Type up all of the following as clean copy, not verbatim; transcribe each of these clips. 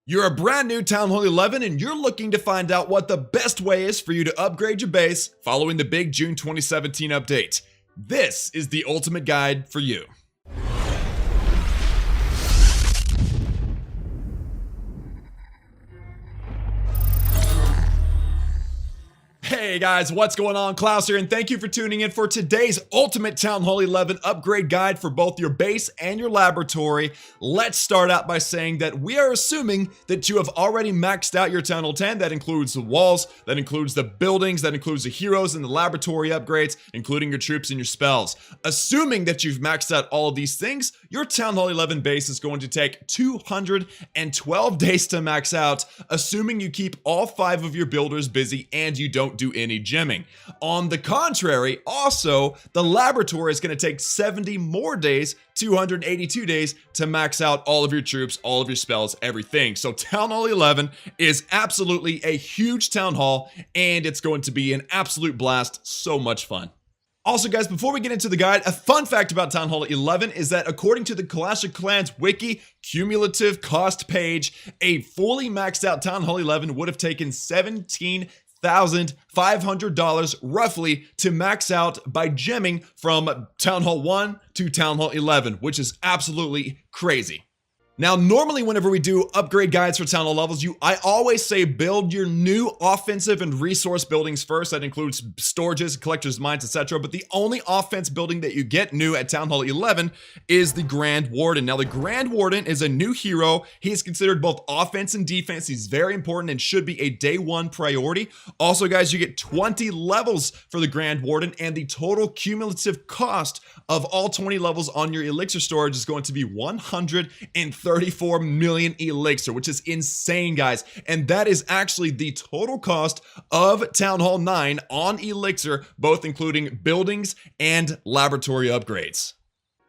You're a brand new Town Hall 11 and you're looking to find out what the best way is for you to upgrade your base following the big June 2017 update. This is the ultimate guide for you. Hey guys, what's going on? Klaus here, and thank you for tuning in for today's ultimate Town Hall 11 upgrade guide for both your base and your laboratory. Let's start out by saying that we are assuming that you have already maxed out your Town Hall 10. That includes the walls, that includes the buildings, that includes the heroes and the laboratory upgrades, including your troops and your spells. Assuming that you've maxed out all of these things, your Town Hall 11 base is going to take 212 days to max out, assuming you keep all 5 of your builders busy and you don't do any gemming. On the contrary, also, the laboratory is going to take 70 more days, 282 days, to max out all of your troops, all of your spells, everything. So Town Hall 11 is absolutely a huge town hall, and it's going to be an absolute blast. So much fun. Also guys, before we get into the guide, a fun fact about Town Hall 11 is that according to the Clash of Clans wiki cumulative cost page, a fully maxed out Town Hall 11 would have taken $17,500 roughly to max out by gemming from Town Hall 1 to Town Hall 11, which is absolutely crazy. Now, normally whenever we do upgrade guides for Town Hall levels, I always say build your new offensive and resource buildings first. That includes storages, collectors' mines, etc. But the only offense building that you get new at Town Hall 11 is the Grand Warden. Now, the Grand Warden is a new hero. He is considered both offense and defense. He's very important and should be a day one priority. Also, guys, you get 20 levels for the Grand Warden, and the total cumulative cost of all 20 levels on your elixir storage is going to be 134 million elixir, which is insane, guys. And that is actually the total cost of Town Hall 9 on elixir, both including buildings and laboratory upgrades.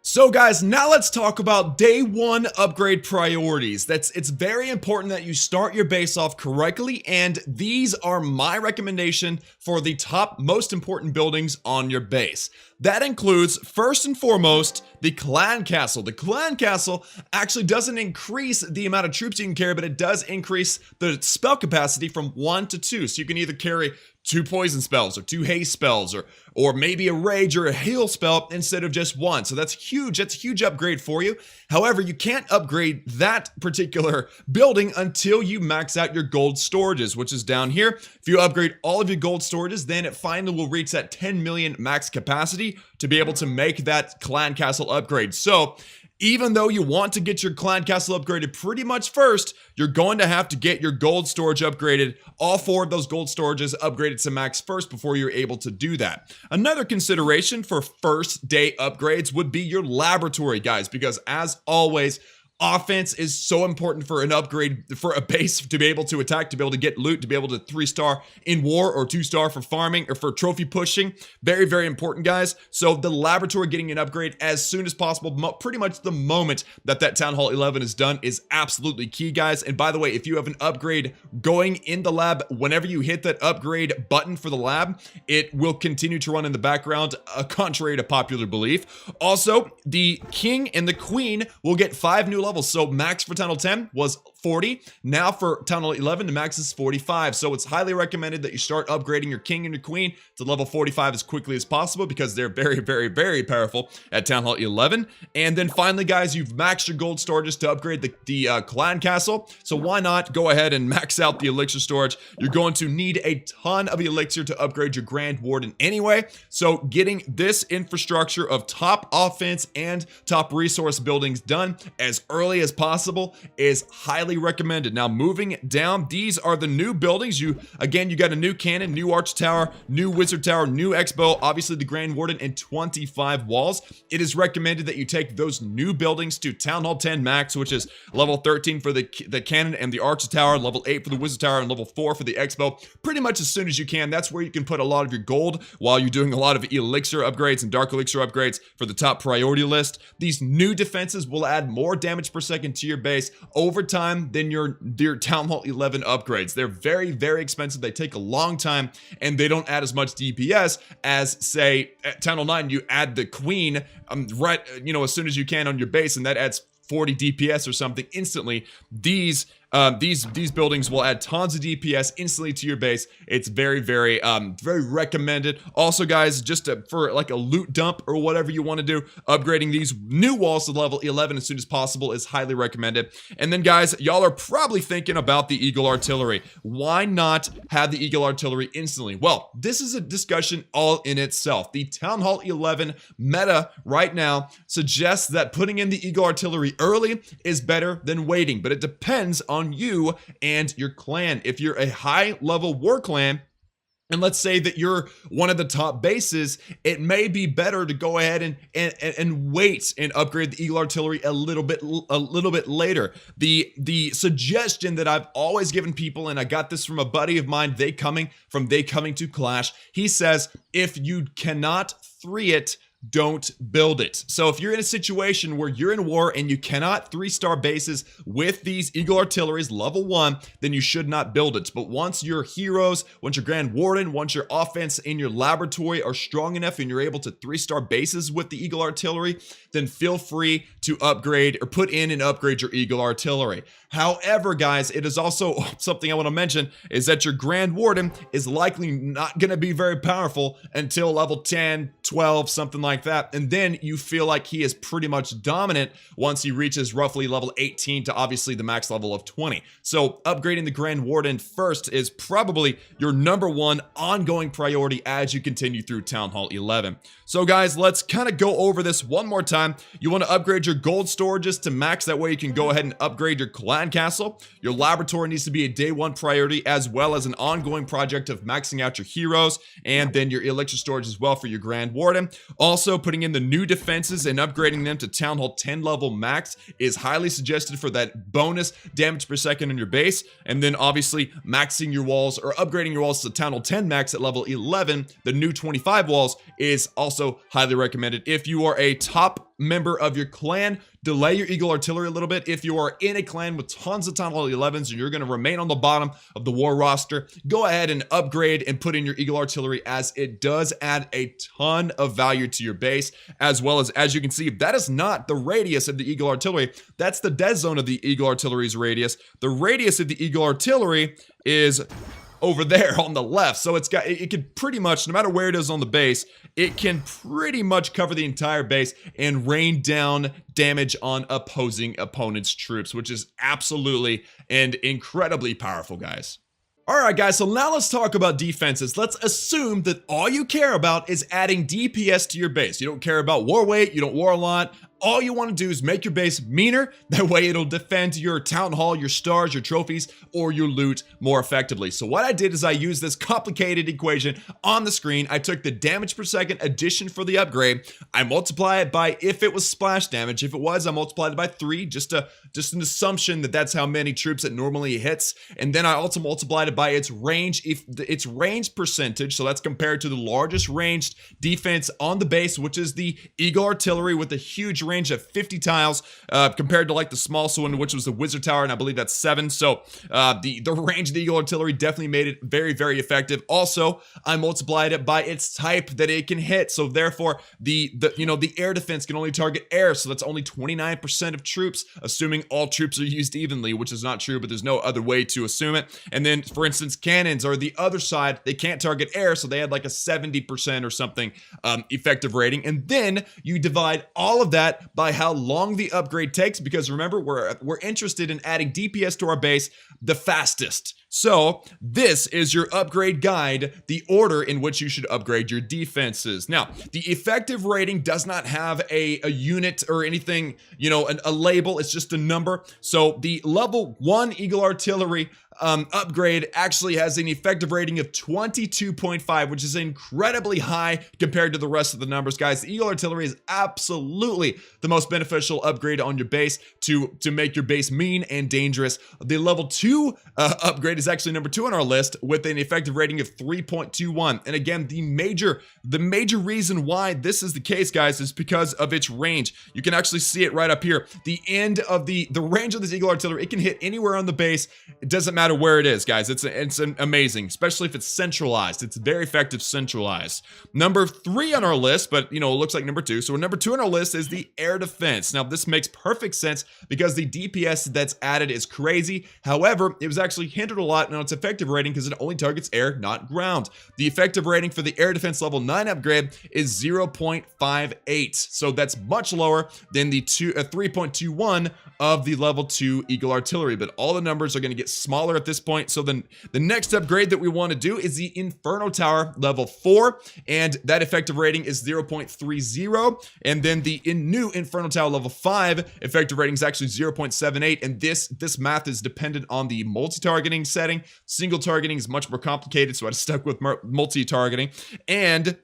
So guys, now let's talk about day one upgrade priorities. It's very important that you start your base off correctly, and these are my recommendation for the top most important buildings on your base. That includes, first and foremost, the Clan Castle. The Clan Castle actually doesn't increase the amount of troops you can carry, but it does increase the spell capacity from 1 to 2. So you can either carry 2 poison spells or 2 haste spells or maybe a rage or a heal spell instead of just 1. So that's huge. That's a huge upgrade for you. However, you can't upgrade that particular building until you max out your gold storages, which is down here. If you upgrade all of your gold storages, then it finally will reach that 10 million max capacity to be able to make that Clan Castle upgrade. So even though you want to get your Clan Castle upgraded pretty much first, you're going to have to get your gold storage upgraded, all 4 of those gold storages upgraded to max first before you're able to do that. Another consideration for first day upgrades would be your laboratory, guys, because as always, offense is so important for an upgrade, for a base to be able to attack, to be able to get loot, to be able to 3-star in war or 2-star for farming or for trophy pushing. Very, very important, guys. So the laboratory getting an upgrade as soon as possible, pretty much the moment that Town Hall 11 is done, is absolutely key, guys. And by the way, if you have an upgrade going in the lab, whenever you hit that upgrade button for the lab, it will continue to run in the background, contrary to popular belief. Also, the king and the queen will get 5 new levels. So max for Town Hall 10 was 40. Now for Town Hall 11, the max is 45. So it's highly recommended that you start upgrading your king and your queen to level 45 as quickly as possible, because they're very, very, very powerful at Town Hall 11. And then finally, guys, you've maxed your gold storages to upgrade the Clan Castle. So why not go ahead and max out the elixir storage? You're going to need a ton of elixir to upgrade your Grand Warden anyway. So getting this infrastructure of top offense and top resource buildings done as early as possible is highly recommended. Now moving down, these are the new buildings. You got a new cannon, new arch tower, new wizard tower, new X-bow, obviously the Grand Warden, and 25 walls. It is recommended that you take those new buildings to Town Hall 10 max, which is level 13 for the cannon and the arch tower, level 8 for the wizard tower, and level 4 for the X-bow, pretty much as soon as you can. That's where you can put a lot of your gold while you're doing a lot of elixir upgrades and dark elixir upgrades for the top priority list. These new defenses will add more damage per second to your base over time than your Town Hall 11 upgrades. They're very, very expensive. They take a long time, and they don't add as much DPS as, say, at Town Hall 9, you add the queen as soon as you can on your base, and that adds 40 DPS or something instantly. These These buildings will add tons of DPS instantly to your base. It's very recommended. Also, guys, just for like a loot dump or whatever you want to do, upgrading these new walls to level 11 as soon as possible is highly recommended. And then, guys, y'all are probably thinking about the Eagle Artillery. Why not have the Eagle Artillery instantly? Well, this is a discussion all in itself. The Town Hall 11 meta right now suggests that putting in the Eagle Artillery early is better than waiting, but it depends on you and your clan. If you're a high level war clan, and let's say that you're one of the top bases, it may be better to go ahead and wait and upgrade the Eagle Artillery a little bit later. The suggestion that I've always given people, and I got this from a buddy of mine, they coming to Clash, he says, if you cannot 3 it, don't build it. So if you're in a situation where you're in war and you cannot 3-star bases with these Eagle Artilleries level 1, then you should not build it. But once your heroes, once your Grand Warden, once your offense in your laboratory are strong enough and you're able to 3-star bases with the Eagle Artillery, then feel free to upgrade or put in and upgrade your Eagle Artillery. However, guys, it is also something I want to mention is that your Grand Warden is likely not going to be very powerful until level 10, 12, something like that. And then you feel like he is pretty much dominant once he reaches roughly level 18 to obviously the max level of 20. So upgrading the Grand Warden first is probably your #1 ongoing priority as you continue through Town Hall 11. So guys, let's kind of go over this one more time. You want to upgrade your gold storages to max. That way you can go ahead and upgrade your clan castle. Your laboratory needs to be a day 1 priority as well as an ongoing project of maxing out your heroes and then your elixir storage as well for your Grand Warden. Also, putting in the new defenses and upgrading them to Town Hall 10 level max is highly suggested for that bonus damage per second on your base. And then obviously maxing your walls or upgrading your walls to Town Hall 10 max at level 11, the new 25 walls, is also highly recommended. If you are a top member of your clan, delay your Eagle Artillery a little bit. If you are in a clan with tons of Town Hall 11s and you're going to remain on the bottom of the war roster, go ahead and upgrade and put in your Eagle Artillery, as it does add a ton of value to your base, as well as you can see, that is not the radius of the Eagle Artillery. That's the dead zone of the Eagle Artillery's radius. The radius of the Eagle Artillery is over there on the left. So it can pretty much, no matter where it is on the base, it can pretty much cover the entire base and rain down damage on opposing opponents' troops, which is absolutely and incredibly powerful, guys. Alright guys, so now let's talk about defenses. Let's assume that all you care about is adding DPS to your base. You don't care about war weight, you don't war a lot. All you want to do is make your base meaner. That way it'll defend your town hall, your stars, your trophies, or your loot more effectively. So what I did is I used this complicated equation on the screen. I took the damage per second addition for the upgrade. I multiply it by if it was splash damage. If it was, I multiplied it by 3, just an assumption that that's how many troops it normally hits. And then I also multiplied it by its range, its range percentage. So that's compared to the largest ranged defense on the base, which is the Eagle Artillery with a huge range of 50 tiles compared to like the smallest one, which was the Wizard Tower, and I believe that's 7. So the range of the Eagle Artillery definitely made it very, very effective. Also, I multiplied it by its type that it can hit. So therefore, the air defense can only target air. So that's only 29% of troops, assuming all troops are used evenly, which is not true, but there's no other way to assume it. And then, for instance, cannons are the other side. They can't target air, so they had like a 70% or something effective rating. And then you divide all of that by how long the upgrade takes, because remember, we're interested in adding DPS to our base the fastest. So this is your upgrade guide, the order in which you should upgrade your defenses. Now, the effective rating does not have a unit or anything, a label. It's just a number. So the level 1 Eagle Artillery upgrade actually has an effective rating of 22.5, which is incredibly high compared to the rest of the numbers, guys. The Eagle Artillery is absolutely the most beneficial upgrade on your base to make your base mean and dangerous. The level 2 upgrade is is actually number 2 on our list with an effective rating of 3.21. And again, the major reason why this is the case, guys, is because of its range. You can actually see it right up here. The end of the range of this Eagle Artillery, it can hit anywhere on the base. It doesn't matter where it is, guys. It's amazing, especially if it's centralized. It's very effective centralized. Number 3 on our list, but you know, it looks like number 2. So number 2 on our list is the air defense. Now this makes perfect sense because the DPS that's added is crazy. However, it was actually hindered a lot on its effective rating because it only targets air, not ground. The effective rating for the air defense level 9 upgrade is 0.58. So that's much lower than the 3.21 of the level 2 Eagle Artillery, but all the numbers are going to get smaller at this point. So then the next upgrade that we want to do is the Inferno Tower level 4, and that effective rating is 0.30. And then the new Inferno Tower level 5 effective rating is actually 0.78. And this math is dependent on the multi-targeting setting. Single targeting is much more complicated, so I stuck with multi-targeting. And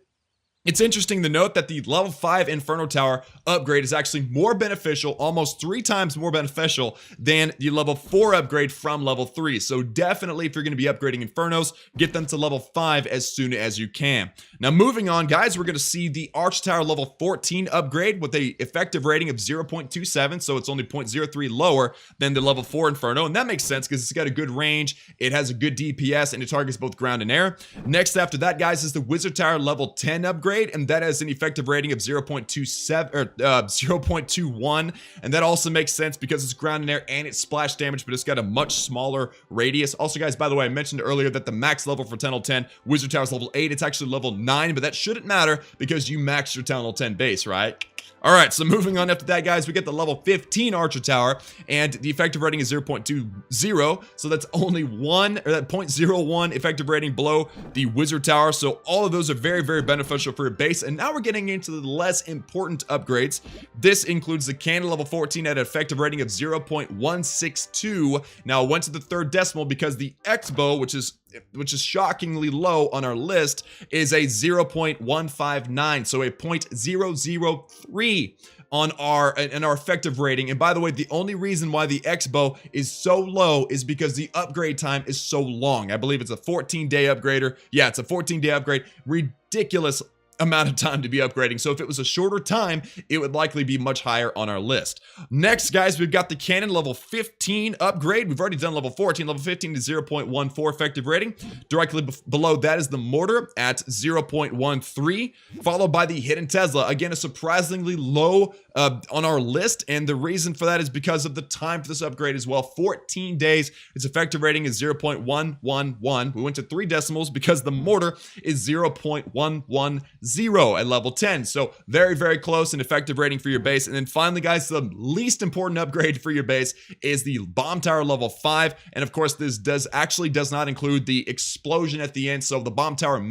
it's interesting to note that the level 5 Inferno Tower upgrade is actually more beneficial, almost 3 times more beneficial than the level 4 upgrade from level 3. So definitely, if you're going to be upgrading Infernos, get them to level 5 as soon as you can. Now moving on, guys, we're going to see the Arch Tower level 14 upgrade with a effective rating of 0.27, so it's only 0.03 lower than the level 4 Inferno, and that makes sense because it's got a good range, it has a good DPS, and it targets both ground and air. Next after that, guys, is the Wizard Tower level 10 upgrade, and that has an effective rating of 0.27 or 0.21, and that also makes sense because it's ground and air and it's splash damage, but it's got a much smaller radius. Also, guys, by the way, I mentioned earlier that the max level for Tunnel 10 Wizard Tower is level 8. It's actually level 9, but that shouldn't matter because you maxed your Tunnel 10 base, right? All right, so moving on after that, guys, we get the level 15 Archer Tower, and the effective rating is 0.20, so that's only 0.01 effective rating below the Wizard Tower. So all of those are very, very beneficial for your base. And now we're getting into the less important upgrades. This includes the Cannon level 14 at an effective rating of 0.162. Now, I went to the 3rd decimal because the X-Bow, which is shockingly low on our list, is a 0.159, so a 0.003 on our effective rating. And by the way, the only reason why the X-Bow is so low is because the upgrade time is so long. I believe it's a 14-day upgrader. Yeah, it's a 14-day upgrade. Ridiculous amount of time to be upgrading. So if it was a shorter time, it would likely be much higher on our list. Next, guys, we've got the Cannon level 15 upgrade. We've already done level 14. Level 15 is 0.14 effective rating. Directly below that is the Mortar at 0.13, followed by the Hidden Tesla. Again, a surprisingly low on our list, and the reason for that is because of the time for this upgrade as well. 14 days. Its effective rating is 0.111. We went to 3 decimals because the Mortar is 0.110 at level 10. So very, very close and effective rating for your base. And then finally, guys, the least important upgrade for your base is the Bomb Tower level 5. And of course, this does not include the explosion at the end. So the Bomb Tower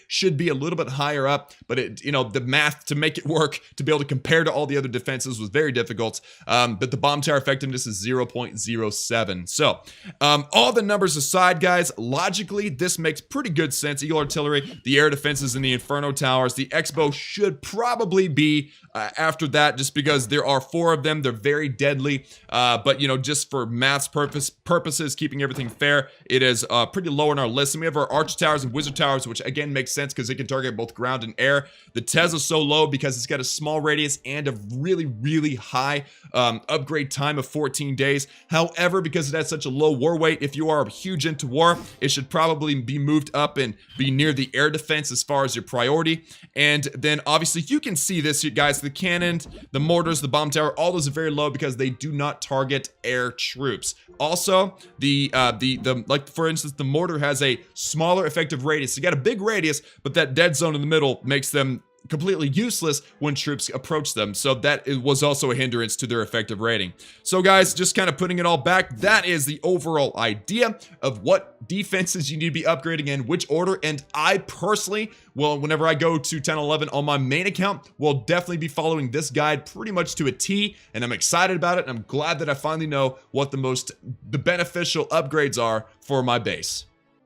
should be a little bit higher up, but the math to make it work to be able to compare to all the other defenses was very difficult. But the Bomb Tower effectiveness is 0.07. So all the numbers aside, guys, logically, this makes pretty good sense. Eagle Artillery, the air defenses, and the Inferno Towers. The X-Bow should probably be after that, just because there are 4 of them. They're very deadly, but just for maths purposes, keeping everything fair, it is pretty low on our list. And we have our Archer Towers and Wizard Towers, which again makes sense because it can target both ground and air. The Tesla's so low because it's got a small radius and a really, really high upgrade time of 14 days. However, because it has such a low war weight, if you are huge into war, it should probably be moved up and be near the air defense as far as your priority. And then obviously you can see this, you guys, the cannon, the mortars, the bomb tower, all those are very low because they do not target air troops. Also, like for instance, the mortar has a smaller effective radius. So you got a big radius, but that dead zone in the middle makes them completely useless when troops approach them. So that was also a hindrance to their effective rating. So guys, just kind of putting it all back, that is the overall idea of what defenses you need to be upgrading in which order. And I personally, well, whenever I go to 1011 on my main account, will definitely be following this guide pretty much to a T, and I'm excited about it. And I'm glad that I finally know what the beneficial upgrades are for my base.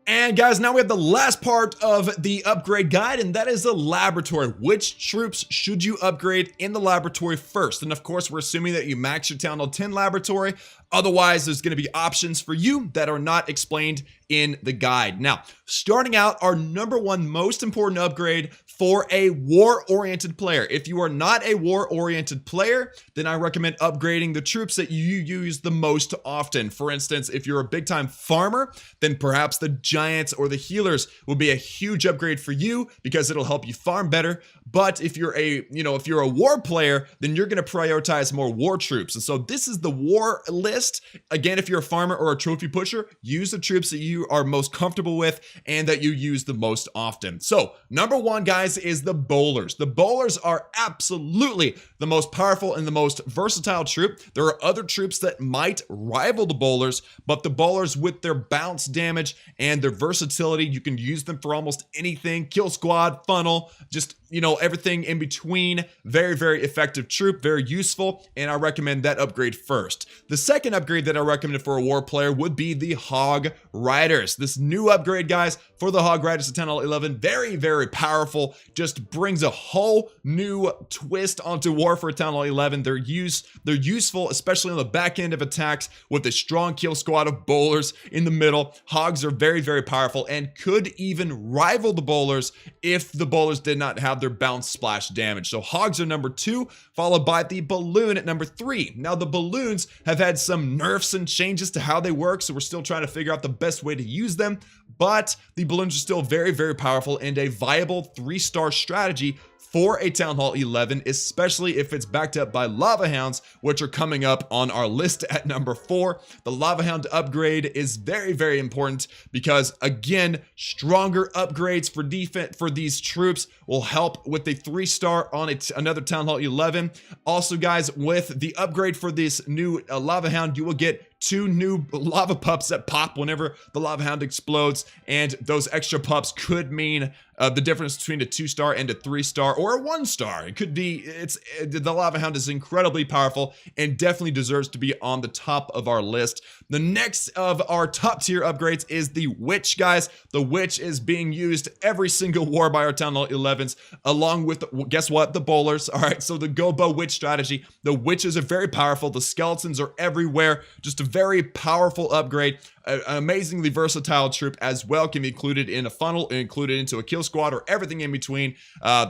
And guys, now we have the last part of the upgrade guide, and that is the laboratory. Which troops should you upgrade in the laboratory first? And of course, we're assuming that you max your Town Hall 10 laboratory. Otherwise, there's going to be options for you that are not explained in the guide. Now, starting out, our number one most important upgrade for a war-oriented player. If you are not a war-oriented player, then I recommend upgrading the troops that you use the most often. For instance, if you're a big-time farmer, then perhaps the giants or the healers will be a huge upgrade for you because it'll help you farm better. But if you're if you're a war player, then you're going to prioritize more war troops. And so this is the war list. Again, if you're a farmer or a trophy pusher, use the troops that you are most comfortable with and that you use the most often. So number one, guys, is the bowlers. The bowlers are absolutely the most powerful and the most versatile troop. There are other troops that might rival the bowlers, but the bowlers, with their bounce damage and their versatility, you can use them for almost anything. Kill squad, funnel, just everything in between. Very, very effective troop, very useful, and I recommend that upgrade first. The second upgrade that I recommend for a war player would be the Hog Riders. This new upgrade, guys, for the Hog Riders to Town Hall 11, very, very powerful, just brings a whole new twist onto war for Town Hall 11. They're useful, especially on the back end of attacks with a strong kill squad of bowlers in the middle. Hogs are very, very powerful and could even rival the bowlers if the bowlers did not have their bounce splash damage. So Hogs are number 2, followed by the balloon at number 3. Now the balloons have had some nerfs and changes to how they work, so we're still trying to figure out the best way to use them, but the balloons are still very, very powerful and a viable 3-star strategy for a Town Hall 11, especially if it's backed up by Lava Hounds, which are coming up on our list at number 4. The Lava Hound upgrade is very, very important because, again, stronger upgrades for defense for these troops will help with the 3-star on another Town Hall 11. Also, guys, with the upgrade for this new Lava Hound, you will get 2 new lava pups that pop whenever the Lava Hound explodes, and those extra pups could mean the difference between a 2-star and a 3-star or a 1-star. It could be, the Lava Hound is incredibly powerful and definitely deserves to be on the top of our list. The next of our top tier upgrades is the Witch, guys. The Witch is being used every single war by our Town Hall 11s, along with, guess what, the bowlers. All right, so the Go-Bow Witch strategy. The Witches are very powerful. The skeletons are everywhere. Just a very powerful upgrade. An amazingly versatile troop as well, can be included in a funnel, included into a kill squad, or everything in between.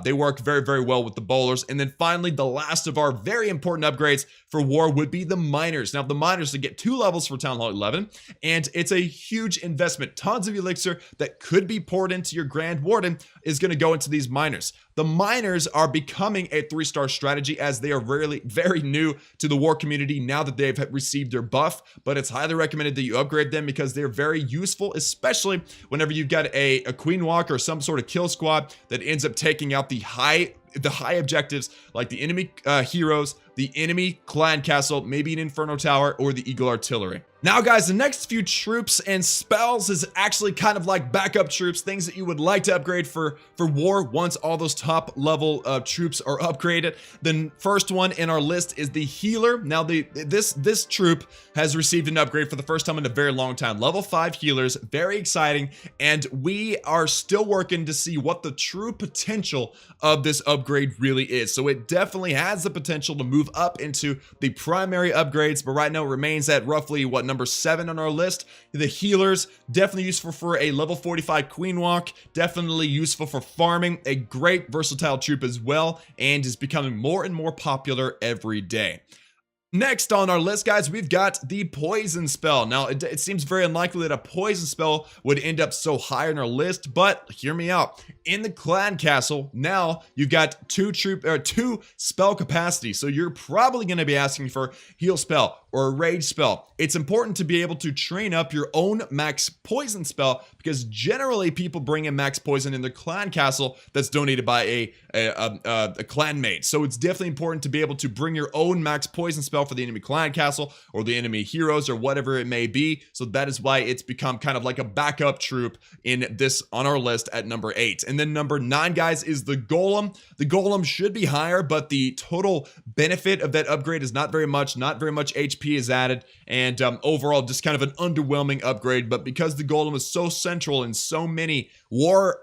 They work very, very well with the bowlers. And then finally, the last of our very important upgrades for war would be the miners. Now, the miners to get 2 levels for Town Hall 11, and it's a huge investment. Tons of elixir that could be poured into your Grand Warden is going to go into these miners. The miners are becoming a 3-star strategy as they are very new to the war community now that they've received their buff, but it's highly recommended that you upgrade them because they're very useful, especially whenever you've got a queen walk or some sort of kill squad that ends up taking out the high objectives like the enemy heroes, the enemy clan castle, maybe an inferno tower, or the eagle artillery. Now, guys, the next few troops and spells is actually kind of like backup troops, things that you would like to upgrade for war once all those top level troops are upgraded. The first one in our list is the healer. Now, this troop has received an upgrade for the first time in a very long time. Level 5 healers, very exciting, and we are still working to see what the true potential of this upgrade really is. So it definitely has the potential to move up into the primary upgrades, but right now it remains at roughly number 7 on our list. The healers, definitely useful for a level 45 queen walk, definitely useful for farming, a great versatile troop as well, and is becoming more and more popular every day. Next on our list, guys, we've got the poison spell. Now, it seems very unlikely that a poison spell would end up so high on our list, but hear me out. In the clan castle, now you've got 2 spell capacity, so you're probably going to be asking for heal spell or a rage spell. It's important to be able to train up your own max poison spell because generally people bring in max poison in their clan castle that's donated by a clanmate. So it's definitely important to be able to bring your own max poison spell for the enemy clan castle or the enemy heroes or whatever it may be. So that is why it's become kind of like a backup troop in this on our list at number 8. And then number 9, guys, is the Golem. The Golem should be higher, but the total benefit of that upgrade is not very much HP HP is added, and overall just kind of an underwhelming upgrade. But because the Golem is so central in so many war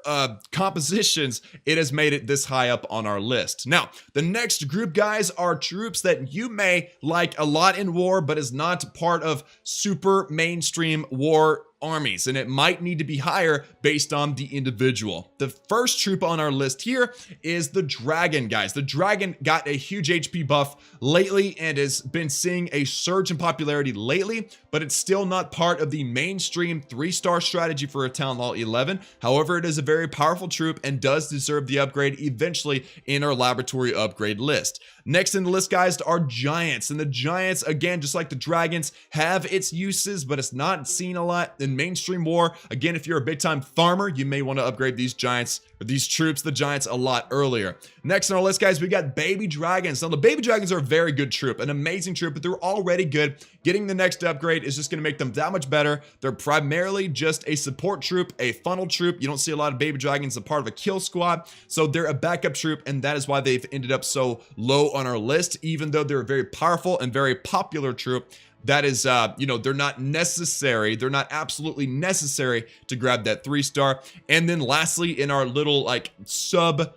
compositions, it has made it this high up on our list. Now, the next group, guys, are troops that you may like a lot in war, but is not part of super mainstream war armies, and it might need to be higher based on the individual. The first troop on our list here is the Dragon, guys. The Dragon got a huge HP buff lately and has been seeing a surge in popularity lately, but it's still not part of the mainstream 3-star strategy for a Town Hall 11. However, it is a very powerful troop and does deserve the upgrade eventually in our laboratory upgrade list. Next in the list, guys, are Giants, and the Giants, again, just like the Dragons, have its uses, but it's not seen a lot in mainstream war. Again, if you're a big time farmer, you may want to upgrade these Giants, or these troops, the Giants, a lot earlier. Next on our list, guys, we got Baby Dragons. Now, the Baby Dragons are a very good troop, an amazing troop, but they're already good. Getting the next upgrade is just going to make them that much better. They're primarily just a support troop, a funnel troop. You don't see a lot of Baby Dragons as a part of a kill squad, so they're a backup troop, and that is why they've ended up so low on our list, even though they're a very powerful and very popular troop. That is, you know, they're not necessary. They're not absolutely necessary to grab that 3-star. And then lastly, in our little like sub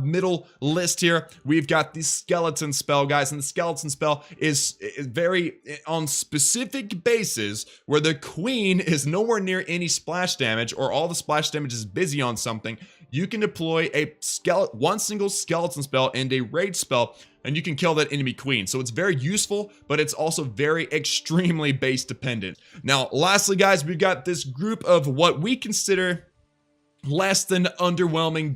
middle list here, we've got the Skeleton spell, guys. And the Skeleton spell is very on specific bases where the queen is nowhere near any splash damage, or all the splash damage is busy on something. You can deploy one single skeleton spell and a rage spell, and you can kill that enemy queen. So it's very useful, but it's also very extremely base dependent. Now, lastly, guys, we've got this group of what we consider less than underwhelming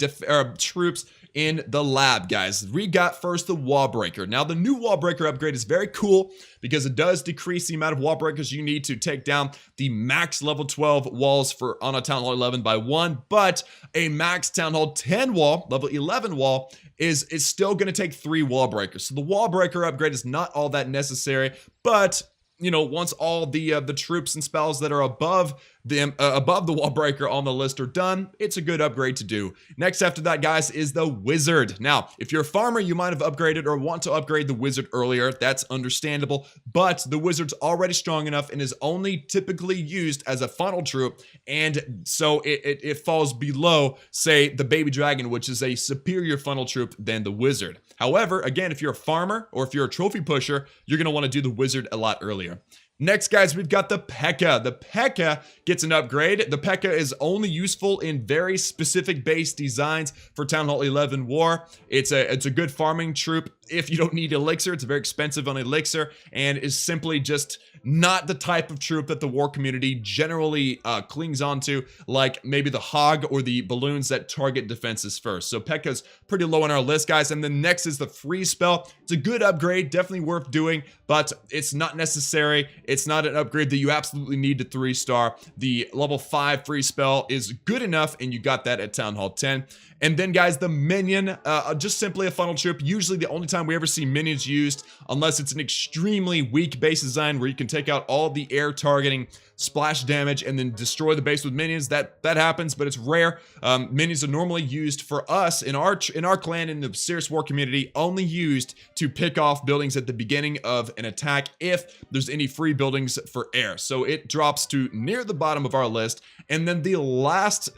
troops in the lab, guys. We got first the Wallbreaker. Now, the new Wallbreaker upgrade is very cool because it does decrease the amount of Wallbreakers you need to take down the max level 12 walls on a Town Hall 11 by 1, but a max Town Hall 10 wall, level 11 wall, is still going to take 3 Wallbreakers. So the Wallbreaker upgrade is not all that necessary, but you know, once all the troops and spells that are above the Wallbreaker on the list are done, it's a good upgrade to do. Next after that, guys, is the Wizard. Now, if you're a farmer, you might have upgraded or want to upgrade the Wizard earlier. That's understandable, but the Wizard's already strong enough and is only typically used as a funnel troop, and so it falls below, say, the Baby Dragon, which is a superior funnel troop than the Wizard. However, again, if you're a farmer or if you're a trophy pusher, you're going to want to do the Wizard a lot earlier. Next, guys, we've got the Pekka. The Pekka gets an upgrade. The Pekka is only useful in very specific base designs for Town Hall 11 War. It's a good farming troop if you don't need elixir. It's very expensive on elixir and is simply just not the type of troop that the war community generally clings onto, like maybe the Hog or the balloons that target defenses first. So Pekka's pretty low on our list, guys. And then next is the Freeze spell. It's a good upgrade, definitely worth doing, but it's not necessary. It's not an upgrade that you absolutely need to 3-star. The level 5 free spell is good enough, and you got that at Town Hall 10. And then, guys, the Minion, just simply a funnel troop. Usually the only time we ever see minions used, unless it's an extremely weak base design where you can take out all the air targeting splash damage and then destroy the base with minions. That happens, but it's rare. Minions are normally used for us in our clan, in the serious war community, only used to pick off buildings at the beginning of an attack if there's any free buildings for air. So it drops to near the bottom of our list. And then the last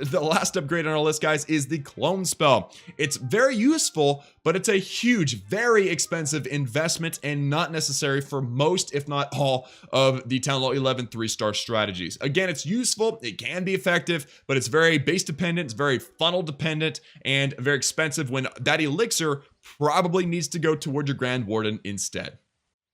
upgrade on our list, guys, is the Clone spell. It's very useful, but it's a huge, very expensive investment and not necessary for most, if not all, of the Town Hall 11 3-star strategies. Again, it's useful, it can be effective, but it's very base dependent, it's very funnel dependent, and very expensive when that elixir probably needs to go toward your Grand Warden instead.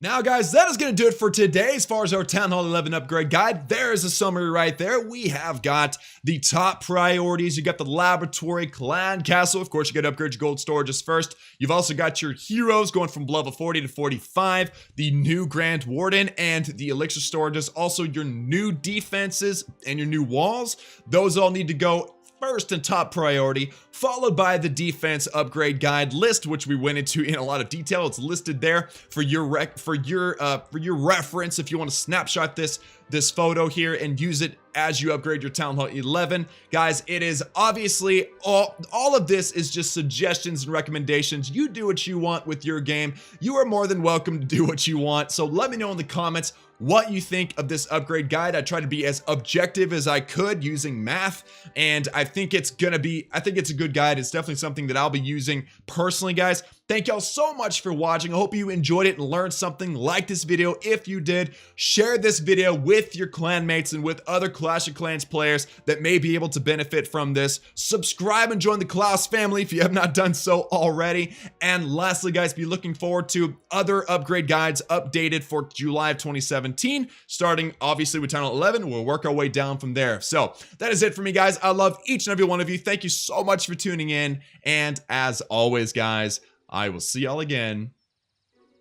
Now, guys, that is going to do it for today as far as our Town Hall 11 upgrade guide. There's a summary right there. We have got the top priorities. You got the laboratory, clan, castle. Of course, you got to upgrade your gold storages first. You've also got your heroes going from level 40 to 45, the new Grand Warden, and the elixir storages. Also, your new defenses and your new walls. Those all need to go first and top priority, followed by the defense upgrade guide list, which we went into in a lot of detail. It's listed there for your reference if you want to snapshot this photo here and use it as you upgrade your Town Hall 11. Guys, it is obviously all of this is just suggestions and recommendations. You do what you want with your game. You are more than welcome to do what you want. So let me know in the comments what you think of this upgrade guide. I tried to be as objective as I could using math, and I think it's a good guide. It's definitely something that I'll be using personally, guys. Thank y'all so much for watching. I hope you enjoyed it and learned something. Like this video if you did. Share this video with your clanmates and with other Clash of Clans players that may be able to benefit from this. Subscribe and join the Klaus family if you have not done so already. And lastly, guys, be looking forward to other upgrade guides updated for July of 2017, starting obviously with Town Hall 11. We'll work our way down from there. So that is it for me, guys. I love each and every one of you. Thank you so much for tuning in. And as always, guys, I will see y'all again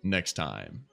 next time.